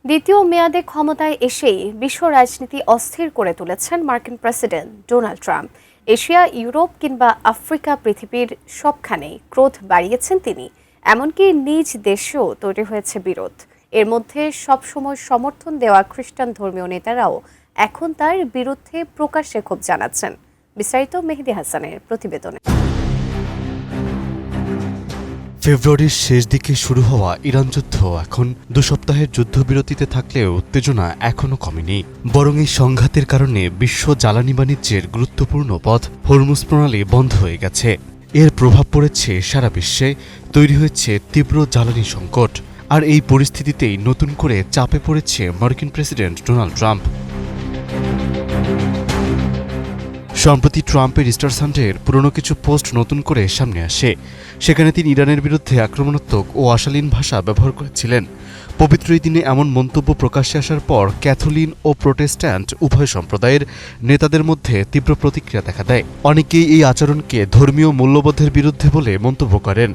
দ্বিতীয় মেয়াদে ক্ষমতায় এসেই বিশ্ব রাজনীতি অস্থির করে তুলেছেন মার্কিন president Donald Trump. Asia, Europe কিংবা আফ্রিকা, পৃথিবীর সবখানেই ক্রোধ বাড়িয়েছেন তিনি। এমনকি নিজ দেশেও তৈরি হয়েছে বিরোধ। এর মধ্যে সবসময় সমর্থন দেওয়া খ্রিস্টান ধর্মীয় নেতারাও এখন তার বিরুদ্ধে প্রকাশ্যে ক্ষোভ জানাচ্ছেন। বিস্তারিত মেহেদী হাসানের প্রতিবেদনে। ফেব্রুয়ারির শেষ দিকে শুরু হওয়া ইরান যুদ্ধ এখন 2 সপ্তাহের যুদ্ধবিরতিতে থাকলেও উত্তেজনা এখনও কমেনি। বরং এই সংঘাতের কারণে বিশ্ব জ্বালানি বাণিজ্যের গুরুত্বপূর্ণ পথ হরমুজ প্রণালী বন্ধ হয়ে গেছে। এর প্রভাব পড়েছে সারা বিশ্বে, তৈরি হয়েছে তীব্র জ্বালানি সংকট। আর এই পরিস্থিতিতেই নতুন করে চাপে পড়েছে মার্কিন প্রেসিডেন্ট ডোনাল্ড ট্রাম্প। সম্প্রতি ট্রাম্পের ইস্টার সানডের পুরনো কিছু পোস্ট নতুন করে সামনে আসে। সেখানে তিনি ইরানের বিরুদ্ধে আক্রমণাত্মক ও অশালীন ভাষা ব্যবহার করেছিলেন। পবিত্র এই দিনে এমন মন্তব্য প্রকাশ্যে আসার পর ক্যাথলিন ও প্রোটেস্ট্যান্ট উভয় সম্প্রদায়ের নেতাদের মধ্যে তীব্র প্রতিক্রিয়া দেখা দেয়। অনেকেই এই আচরণকে ধর্মীয় মূল্যবোধের বিরুদ্ধে বলে মন্তব্য করেন।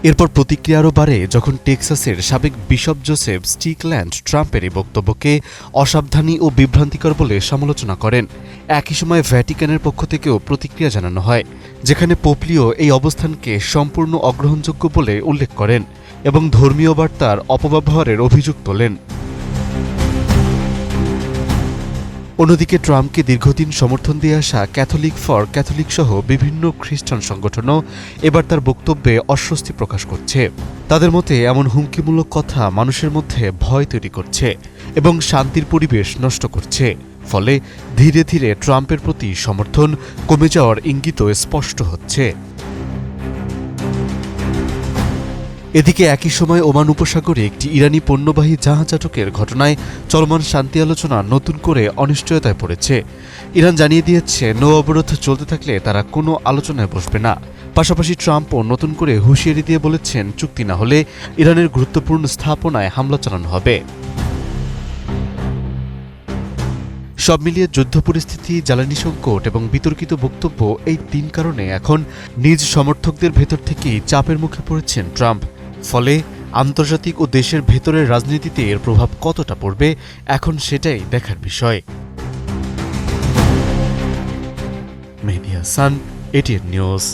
এরপর প্রতিক্রিয়া আরও বাড়ে যখন টেক্সাসের সাবেক বিশপ জোসেফ স্টিকল্যান্ড ট্রাম্পের এই বক্তব্যকে অসাবধানী ও বিভ্রান্তিকর বলে সমালোচনা করেন। একই সময় ভ্যাটিকানের পক্ষ থেকেও প্রতিক্রিয়া জানানো হয়, যেখানে পোপলিও এই অবস্থানকে সম্পূর্ণ অগ্রহণযোগ্য বলে উল্লেখ করেন এবং ধর্মীয় বার্তার অপব্যবহারের অভিযোগ তোলেন। অন্যদিকে ট্রাম্পকে দীর্ঘদিন সমর্থন দিয়ে আসা ক্যাথলিক ফর ক্যাথলিক সহ বিভিন্ন খ্রিস্টান সংগঠনও এবার তার বক্তব্যে অস্বস্তি প্রকাশ করছে। তাদের মতে এমন হুমকিমূলক কথা মানুষের মধ্যে ভয় তৈরি করছে এবং শান্তির পরিবেশ নষ্ট করছে। ফলে ধীরে ধীরে ট্রাম্পের প্রতি সমর্থন কমে যাওয়ার ইঙ্গিতও স্পষ্ট হচ্ছে। এদিকে একই সময় ওমান উপসাগরে একটি ইরানি পণ্যবাহী জাহাজ আটকের ঘটনায় চলমান শান্তি আলোচনা নতুন করে অনিশ্চয়তায় পড়েছে। ইরান জানিয়ে দিয়েছে, নৌ অবরোধ চলতে থাকলে তারা কোনো আলোচনায় বসবে না। পাশাপাশি ট্রাম্পও নতুন করে হুঁশিয়ারি দিয়ে বলেছেন, চুক্তি না হলে ইরানের গুরুত্বপূর্ণ স্থাপনায় হামলা চালানো হবে। সব মিলিয়ে যুদ্ধ পরিস্থিতি, জ্বালানি সংকট এবং বিতর্কিত বক্তব্য, এই 3 কারণে এখন নিজ সমর্থকদের ভেতর থেকেই চাপের মুখে পড়েছেন ট্রাম্প। ফলে আন্তর্জাতিক ও দেশের ভেতরের রাজনীতিতে এর প্রভাব কতটা পড়বে এখন সেটাই দেখার বিষয়। মেহেদী হাসান, এটিএন নিউজ।